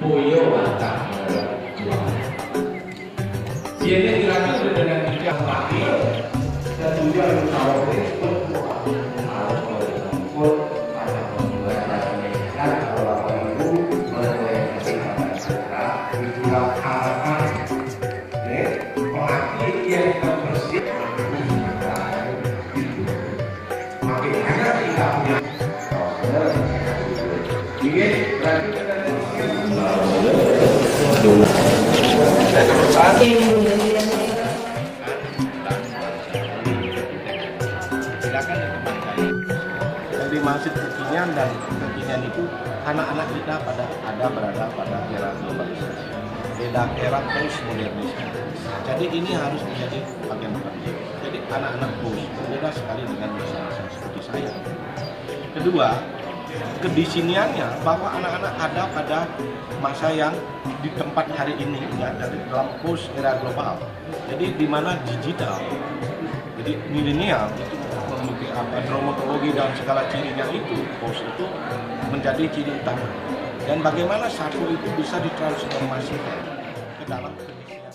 Boyo bantah. Dia dilanjut dengan tiga wakil dan juga tawarin untuk pada pembuatan dan kalau ibu mengenai masyarakat itulah harapan orang yang bersih makin banyak tidak punya ini dari masjid kekinian dan kekinian itu anak-anak kita berada pada era globalisasi, era postmodernisme. Jadi ini harus menjadi bagian penting. Jadi anak-anak bos berbeda sekali dengan masa-masa seperti saya. Kedua, kedisiniannya bahwa anak-anak ada pada masa yang di tempat hari ini ya, dari dalam post era global. Jadi di mana digital, jadi milenial itu memiliki dramaturgi dan segala cirinya itu, post itu menjadi ciri utama. Dan bagaimana satu itu bisa ditransformasikan ke dalam kedisian.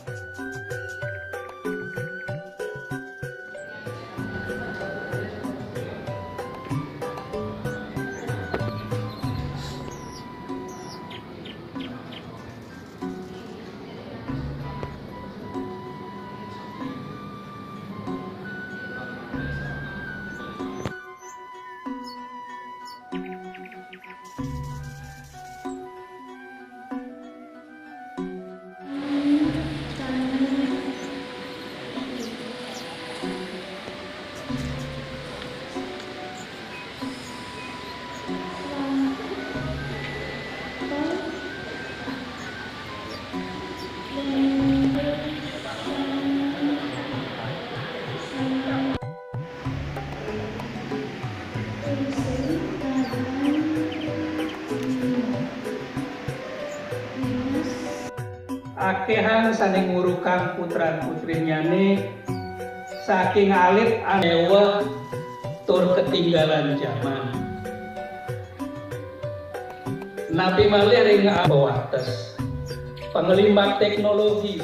Akehan saning ngurukan putran-putrinya nih saking alit anewa tur ketinggalan zaman. Nabi malih ring abawates pengelimat teknologi